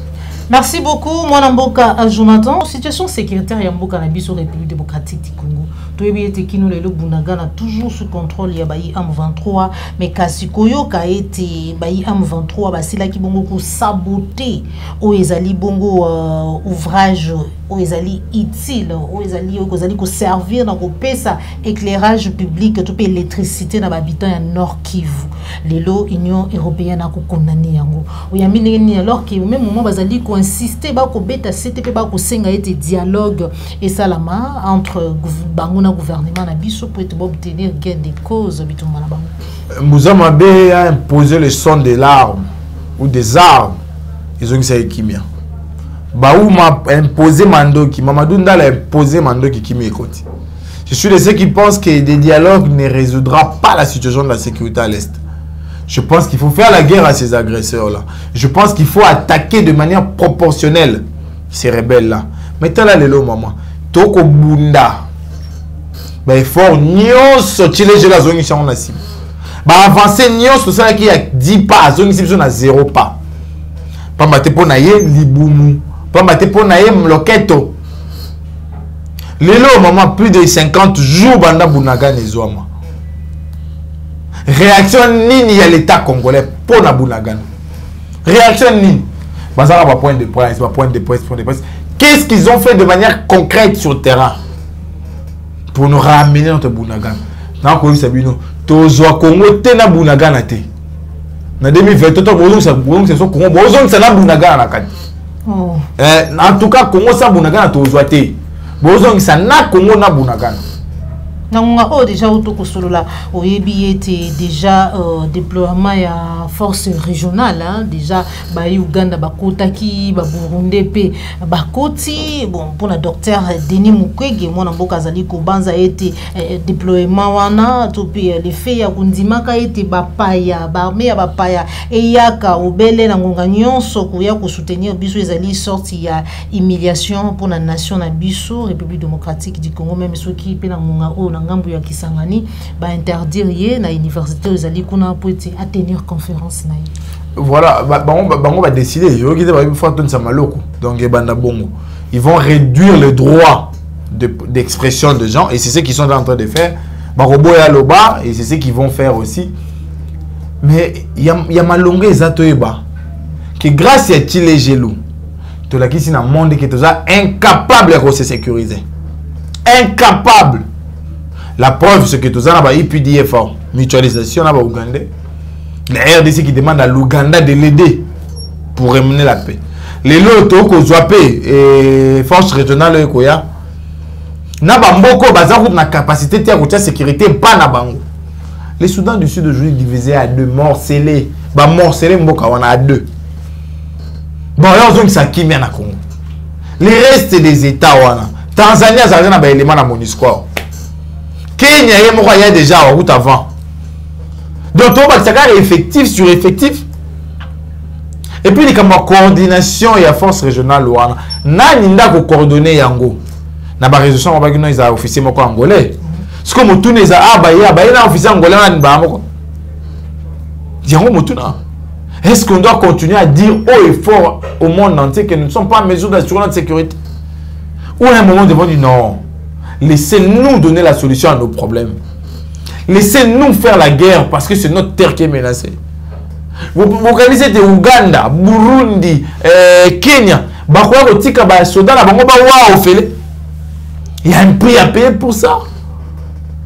Merci beaucoup, moi Namboka Jonathan. Situation sécuritaire Yamboka na biso République démocratique du Congo. Toyebi ete kino lelo Bunagana toujours sous contrôle ya bayi M23 mais kasi koyoka ete bayi M23 basila ki bongo ko saboter o ezali bongo ouvrage o ezali utile o ezali ko servir na ko pesa éclairage public to pe électricité na habitants ya Nord Kivu. Lelo Union européenne a ko condamner yango. O yamine ni alors que au même moment bazali ko insister ba ko beta CTP ba ko senga ete dialogue et salama entre bangona gouvernement na biso pour obtenir gain de cause bitumba na bango. Mouzamabe a imposé le son de l'arme ou des armes. Ils ont dit ça kimia. Baouma a imposé Mandoki, Mamadou Ndala a imposé Mandoki Kimi Ekoti. Je suis de ceux qui pensent que des dialogues ne résoudra pas la situation de la sécurité à l'Est. Je pense qu'il faut faire la guerre à ces agresseurs-là. Je pense qu'il faut attaquer de manière proportionnelle ces rebelles-là. Maintenant, là, le maman. Toko Bunda. Il faut nyonso chile la zone qui a cible. Avancer nyonso ça qui a 10 pas, zone qui a 0 pas. Pas maté pour naïe libumu. Pas maté pour naïe mloketo. Lelo maman plus de 50 jours banda Bounagan ezwama. Réaction nini ya l'état congolais pour na Bounagan. Réaction nini. Bazara ba point de presse, Qu'est-ce qu'ils ont fait de manière concrète sur le terrain pour nous ramener notre Bounagan? Na ko sabino tozwa Congo te na Bounagan na te. Na 2020 to bozong sa Congo bozong sa na Bounagan na kati. Oh. En tout cas Congo sa Bounagan na tozwa te. Bozong sa na Congo na Bounagan. Oh, déjà autokosolola oyebi ete déjà déploiement ya force régionale hein, déjà ba Uganda bakotaki ba Burundi pe bakoti bon pour la docteur Denis Mukwege mwana mboka azali kobanza ete déploiement wana to pe les faits ya kundimaka ete bapaya ba armée ya bapaya eyaka obele na ngonga nyonso koya ko soutenir biso ezali sorti ya humiliation pour la nation na biso République démocratique du Congo même soki pe na ngonga o ngambu ya Kisangani ba interdire na université ezali kuna pour à tenir conférence na. Voilà, bango va décider yo ki ba fois ton samaloko donc banda bongo ils vont réduire le droit d'expression de gens et c'est ce qu'ils sont en train de faire ba roboya loba et c'est ce qu'ils vont faire aussi mais il y a malonga ezato eba que grâce à Chile Gelou to la kisi na monde qui est incapable de se sécuriser incapable. La preuve, c'est que tout ça, il y a IPDF, mutualisation, na Ougandais. La RDC qui demande à l'Ouganda de l'aider pour ramener la paix. Les lotos, et force régionale, na bamboko, na capacité de sécurité, pas na bango. Les Soudans du Sud aujourd'hui divisés à deux, morcelés. Morcelés, mboka, on a deux. Bon, là, on a qui na Congo. Les restes des États, Tanzanie, ça a un élément dans mon histoire. Kenya y a déjà en route avant. Donc on va effectif sur effectif. Et puis il y a une coordination et la force régionale ouana. Nani nda ko coordonner yango. Na ba résolution ba kino isa officier moko angolais. Ce que motune za na officier angolais na ba moko. Yango motuna. Est-ce qu'on doit continuer à dire haut et fort au monde entier que nous ne sommes pas en mesure d'assurer notre sécurité? Ou à un moment devant dire non. Laissez-nous donner la solution à nos problèmes. Laissez-nous faire la guerre parce que c'est notre terre qui est menacée. Vous connaissez de Ouganda, Burundi, Kenya. Il y a un prix à payer pour ça.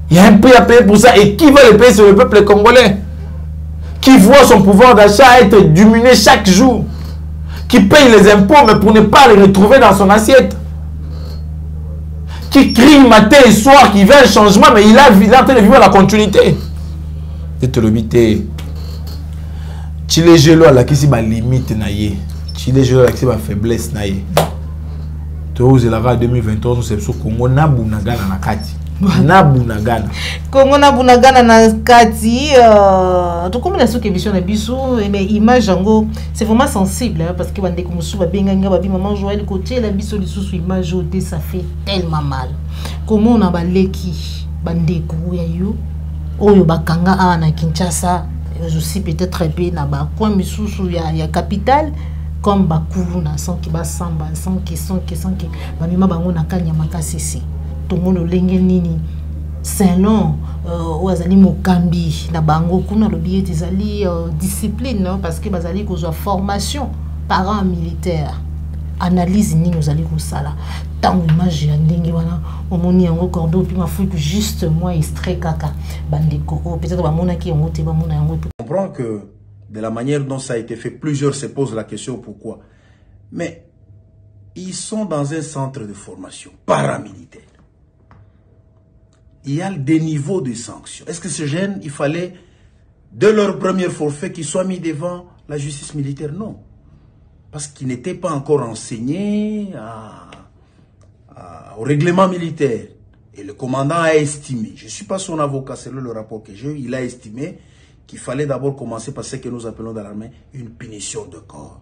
Il y a un prix à payer pour ça. Et qui va le payer? C'est le peuple congolais. Qui voit son pouvoir d'achat être diminué chaque jour. Qui paye les impôts mais pour ne pas les retrouver dans son assiette. Qui crie matin et soir, qui veut un changement, mais il est en train de vivre la continuité. C'est le bité. Chile Gelo à la qui si ma limite naïe. Chile Gelo à la qui si ma faiblesse naïe. Tous les lara 2023 c'est sur Congo na Bunagana na kati. Na Bunagana. Congo na Bunagana na kati. Tout comme la sous-émission na biso, mais image ango, c'est vraiment sensible hein, parce que bande comme sous ba benga ba bi maman Joël côté la biso li sous image ôté ça fait tellement mal. Comment on a baleki bande ko ya yo oyo bakanga ana Kinshasa aussi peut-être peu na ba coin misusu ya capitale comme bakulu na sans ki ba samba sans ki ba mima bango na kanya makasisi. Tout le monde lenge nini Saint-Lon ouazali mokambi na bango kuna lobi ezali discipline non parce que bazali ko formation parents militaires analyse nini ozali ko sala tant image ya ndenge wana omoni yango cordo puis mafuku juste moi extrait kaka bandeko peut-être ba mona ki yango te ba mona yango. Je comprends que de la manière dont ça a été fait plusieurs se posent la question pourquoi, mais ils sont dans un centre de formation paramilitaire. Il y a des niveaux de sanctions. Est-ce que ces jeunes, il fallait, de leur premier forfait, qu'ils soient mis devant la justice militaire? Non. Parce qu'ils n'étaient pas encore enseignés au règlement militaire. Et le commandant a estimé, je ne suis pas son avocat, c'est le rapport que j'ai eu, il a estimé qu'il fallait d'abord commencer par ce que nous appelons dans l'armée une punition de corps.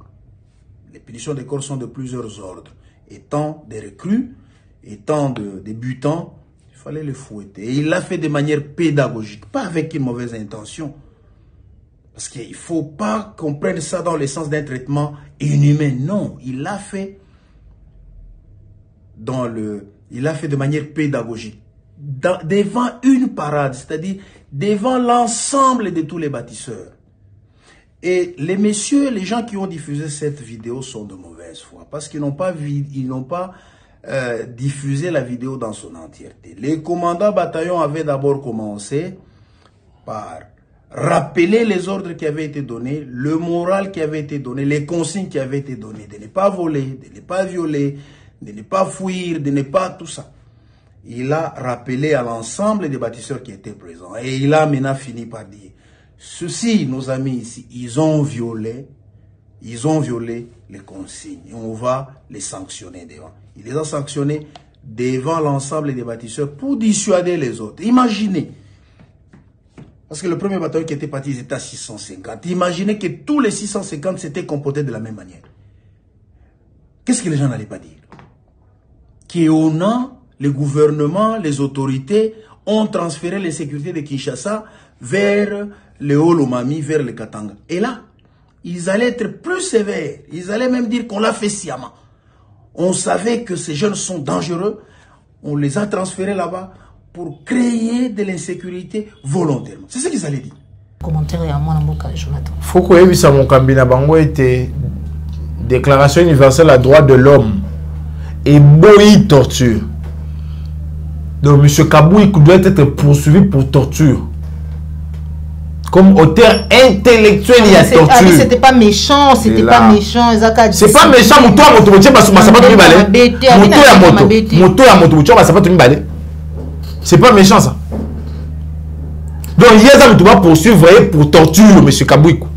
Les punitions de corps sont de plusieurs ordres. Étant des recrues, étant des débutants, il fallait les fouetter. Et il l'a fait de manière pédagogique, pas avec une mauvaise intention. Parce qu'il ne faut pas qu'on prenne ça dans le sens d'un traitement inhumain. Non, il l'a fait dans le il a fait de manière pédagogique. Devant une parade, c'est-à-dire devant l'ensemble de tous les bâtisseurs. Et les messieurs, les gens qui ont diffusé cette vidéo sont de mauvaise foi parce qu'ils n'ont pas diffusé la vidéo dans son entièreté. Les commandants bataillons avaient d'abord commencé par rappeler les ordres qui avaient été donnés, le moral qui avait été donné, les consignes qui avaient été données, de ne pas voler, de ne pas violer, de ne pas fuir, de ne pas tout ça. Il a rappelé à l'ensemble des bâtisseurs qui étaient présents et il a maintenant fini par dire ceux-ci, nos amis ici, ils ont violé les consignes et on va les sanctionner devant. Il les a sanctionnés devant l'ensemble des bâtisseurs pour dissuader les autres. Imaginez, parce que le premier bataillon qui était parti, ils étaient à 650. Imaginez que tous les 650 s'étaient comportés de la même manière. Qu'est-ce que les gens n'allaient pas dire? Qu'on a, le gouvernement, les autorités ont transféré les sécurités de Kinshasa vers le Haut-Lomami, vers le Katanga. Et là, ils allaient être plus sévères. Ils allaient même dire qu'on l'a fait sciemment. On savait que ces jeunes sont dangereux. On les a transférés là-bas pour créer de l'insécurité volontairement. C'est ce qu'ils allaient dire. Commentaire à moi, Jonathan. Faut que vous sachiez mon Kambina Bango était Déclaration universelle des droits de l'homme et boyi torture. Donc M. Kabouikou doit être poursuivi pour torture. Comme auteur intellectuel, il y a torture. Ah, c'était pas méchant, c'était pas méchant. C'est pas méchant, moto à moto, moto à moto, c'est pas méchant ça. Donc il y a ça, tu vas poursuivre pour torture, M. Kabouikou.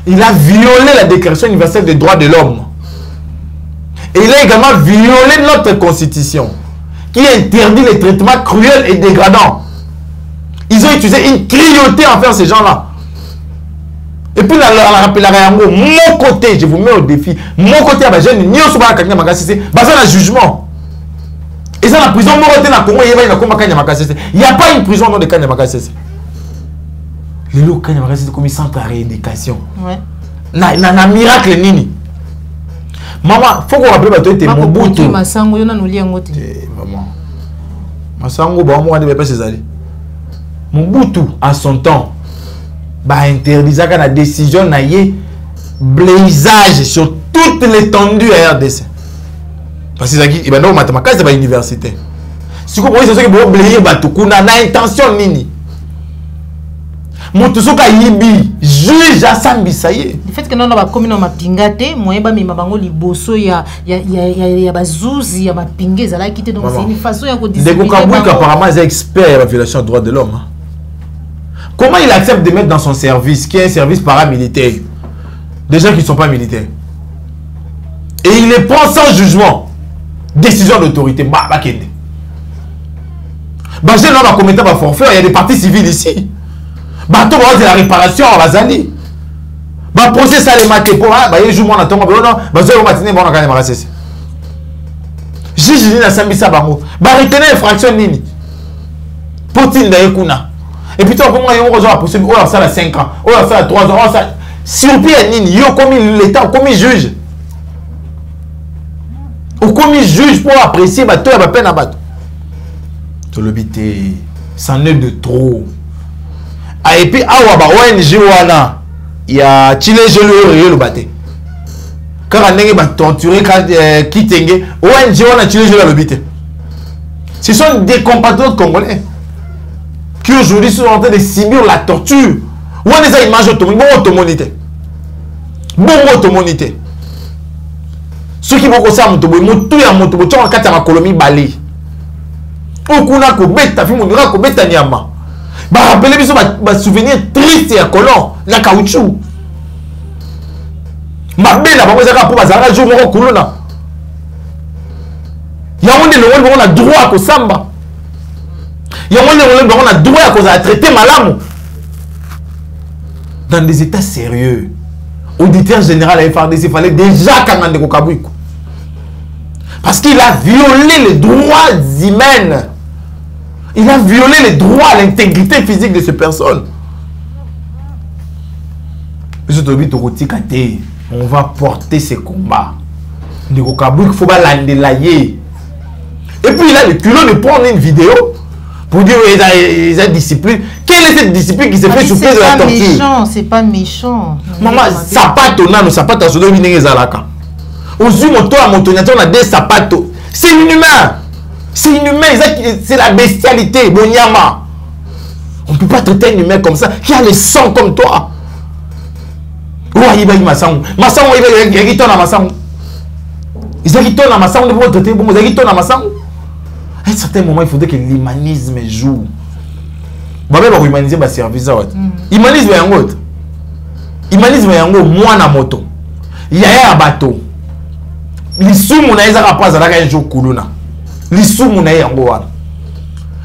Il a violé la Déclaration universelle des droits de l'homme. Et il a également violé notre constitution, qui interdit les traitements cruels et dégradants. Ils ont utilisé une cruauté envers ces gens-là. Et puis, mon côté, je vous mets au défi, mon côté, il n'y a pas de jugement. Et ça, la prison, il n'y a pas une prison dans le cas de Makassese. Les lots de Makassese, c'est comme un centre de rééducation. Ouais. Na miracle nini. Maman, faut qu'on rappelle que tu es Mobutu. Masango, maman. Masango, on ne pas ses alliés. Mobutu, à son temps, interdisait la décision de blaisage sur toute l'étendue à RDC. Parce que c'est une université. Si vous comprenez, c'est ce que vous blayer, vous avez intention nini. Motusoka yibi, juge à Sambisaye. Le fait que nous avons commis ma pingate, moi ba mi mabango liboso ya bazouzi ya mapingé ça là quitté donc c'est une façon ya ko discuter. Kabouikou apparemment est expert en violation des droits de l'homme. Comment il accepte de mettre dans son service, qui est un service paramilitaire, des gens qui ne sont pas militaires, et il les prend sans jugement, décision d'autorité. J'ai l'homme à commettre un forfait, il y a des partis civils ici. Bateau de la réparation à Bazali. Procès ça les maté pour il joue mon attend matinée bon quand même c'est. Juge na sambisa bango. Retenir infraction nini. Potin da ekuna. Et puis toi comment il y a possible oh ça 5 ans, oh ça 3 ans, ça surpris nini yo comme l'état comme juge. Ou comme juge pour apprécier bateau ya peine à bateau. To l'obité ça n'est de trop. Et puis, ONG wana, il y a Chile Gelé le baté. Quand on a torturé, qui t'engue, ONG wana Chile Gelé le baté. Ce sont des compatriotes congolais qui aujourd'hui sont en train de subir la torture. Où on les a images automonité. Bon automonité. Ceux qui vont commencer à monter, ils vont monter, tu vas en colonie balé. Okuna ko beta, fi mondira ko beta nyama. Rappelez biso ba souvenir triste ya colon na caoutchouc. Mabela ba kozaka po bazanga jour moko kuluna. Ya wonde le wonde on a droit ko samba. Ya wonde on a droit ko za traiter malamu. Dans des états sérieux. Auditeur général à FARDC, il fallait déjà Kangande ko Kabouikou. Parce qu'il a violé les droits humains. Il a violé les droits à l'intégrité physique de ces personnes. On va porter ces combats. Il faut pas l'andelayer. Et puis il a le culot de prendre une vidéo pour dire qu'ils ont discipline. Quelle est cette discipline qui se fait sous pied de la torture? C'est pas méchant. Maman, sapato, non, sapato, c'est une ezalaka. Ozu moto à motonato, on a des sapatos. C'est inhumain. C'est inhumain, c'est la bestialité, Bonyama. On ne peut pas traiter un humain comme ça, qui a le sang comme toi. Ouais, il va y Massango. Massango, il va y a Massango. Ils ont quitté la Massango, ils vont traiter, ils ont quitté la Massango. À un certain moment, il faudrait que l'humanisme joue. Bah, même pour humaniser, bah, service. Humanisme est un autre. Humanisme est un autre, moi, na moto. Il y a un bateau. L'issue, mon aïe, ça va pas, ça va un jour coulouna. L'issue, mon aïe, en gros.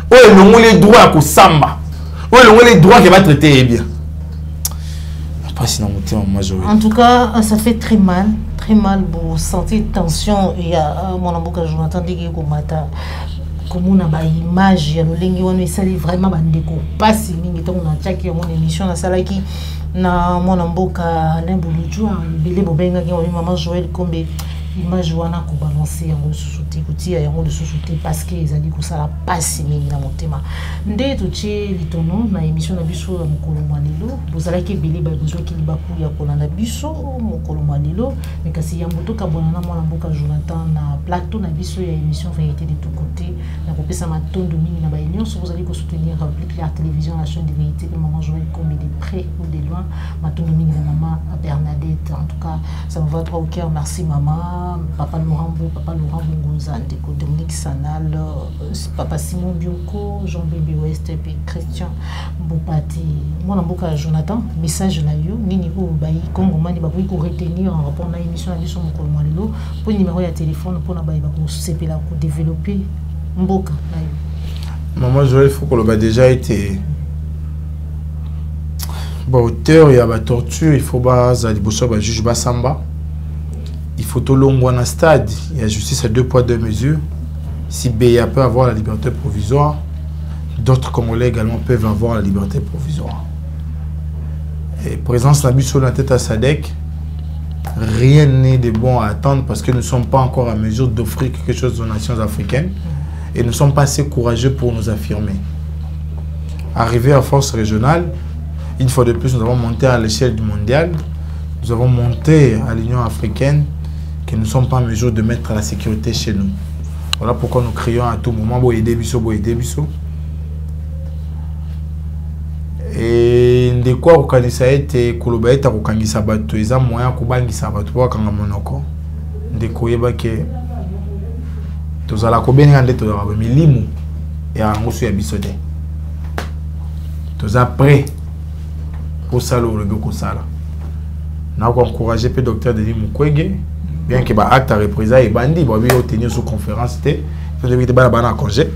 Oh, le droit à samba. Oh, le droit qui va traiter bien. Pas sinon, moi, en tout cas, ça fait très mal pour sentir tension. Il y a mon amour que Jonathan dit que matin. Comme on a une image, il y a vraiment pas si on a mon émission na sala qui na mon amboka na buluju bele bobenga ki maman Joël Kombe image wana ko balancer yango sous-souté kutia yango de sous-souté parce que ezali ko sala pasi mingi na motema nde tuche litono na émission na biso ya mokolo malelo bozala ki bele ba besoin ki libaku ya kolanda biso mokolo malelo mais kasi ya moto ka bonana mwana mboka Jonathan na plateau na biso ya émission vérité de tout côté na ko pesa matondo mingi na ba union so vous allez ko soutenir Plus Clair Télévision la chaîne de vérité que maman Joël Kombe de près ou de loin matondo mingi na maman Bernadette en tout cas ça me va trop au cœur merci maman Papa Laurent Bongonza, Dominique Sanal, Papa Simon Bioko, Jean-Bébé West et puis Christian Bopati. Moi, je suis Jonathan, message là, Nini Bayi, Congo Mani, Bakoui, pour retenir en rapport à l'émission de son Mokolomalo, pour le numéro de téléphone, pour développer Mboka. Maman Joël, il faut qu'on l'ait déjà été. Bon, auteur, il y a la torture, il faut que juge Bassamba. Il faut tout long dans stade. Il y a justice à 2 poids 2 mesures. Si Béa peut avoir la liberté provisoire, d'autres Congolais également peuvent avoir la liberté provisoire. Et présence la sur la tête à Sadek, rien n'est de bon à attendre parce que nous ne sommes pas encore à mesure d'offrir quelque chose aux nations africaines et nous ne sommes pas assez courageux pour nous affirmer. Arrivé à force régionale, une fois de plus, nous avons monté à l'échelle du mondial, nous avons monté à l'Union africaine, que nous ne sommes pas en mesure de mettre la sécurité chez nous. Voilà pourquoi nous crions à tout moment « Boyede biso, boyede biso ». Et de quoi okanisa ete koloba ete akokangisa bato eza moyen kobangisa bato po akanga monoko nde koyeba ke tozala kobenga nde tozala bamilimu ya yango so ya biso te toza prêt kosala olobi okosala nakoencourage mpe docteur Denis Mukwege bien que ba acte à représailles et bandi va bien tenir sous conférence té il faut bana bana congé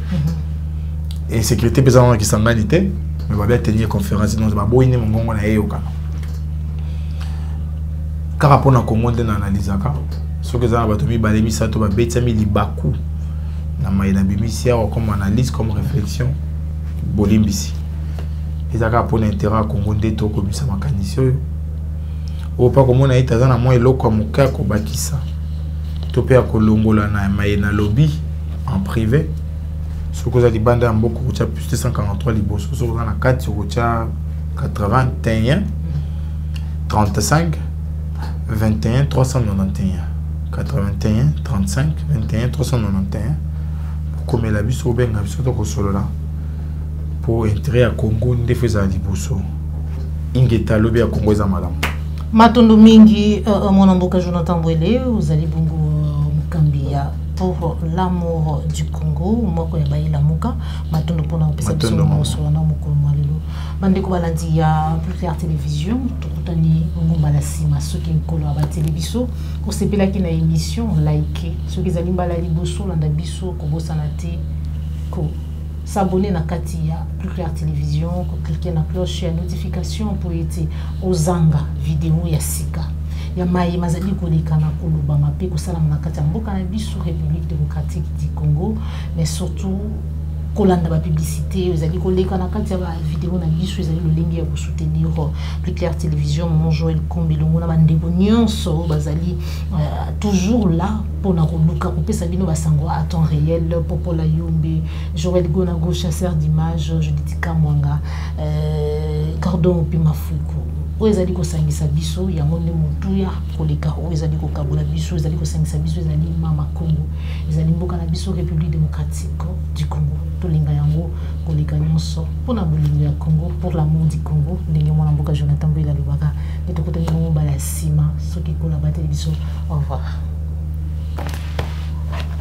et sécurité pesant qui s'engalité mais va bien tenir conférence donc ba boyine mongongo na yeyoka car pour na Congo de na analysaka ce que ça ba to mi balemi sa to ba betami libaku na maina bimisia comme analyse comme réflexion bolimbisi ezaka pour l'intérêt Congo de to comme ça makanisio ou pas comme on a été dans la moelle l'eau comme cas qu'on bâtisse topé à Kolongola na maïna lobby en privé ce que vous avez bandé en beaucoup tu as plus de 143 libos sur la 4 sur 81 35 21 391 81 35 21 391 pour comme la bus au benga biso to solo là pour entrer à Congo ndefeza liboso ingeta lobby à Congo za malamu Matondo mingi mon amboka Jonathan Bwele uzali bungu mukambia pour l'amour du Congo moko ya baila muka matondo pona pesa biso moso na mukolo malelo bande ko balandi ya Plus Clair Télévision tukutani ngomba la sima soki nkolo aba télévision ko sepela ki na émission like soki zali mbala liboso landa biso ko bosana te ko s'abonner na kati ya Plus Clair Télévision, cliquer na cloche ya notification pour être aux anga vidéo ya sika. Ya mai mazali ko lekana ko lobama pe ko sala na kati ya mboka na biso République démocratique du Congo, mais surtout kolanda ba publicité ezali koleka na kati ya ba vidéo na biso ezali lolengi ya soutenir Plus Clair Télévision mon Joël Kombelongo na bandeko nyonso bazali toujours là pour na koluka kopesa bino basango à temps réel Popola Yombe Joël Gonago chasseur d'images Judith Kamwanga Cordon Pimafuku ezali kosangisa biso yango nde mutuya koleka ezali kokabola biso ezali kosangisa biso ezali mama Congo ezali mboka na biso République démocratique du Congo tolinga yango koleka nyonso pona bolingo ya Congo pour l'amour du Congo ndenge mwana mboka Jonathan Mbila lobaka etokota ngo bala sima soki kola bateli biso au revoir.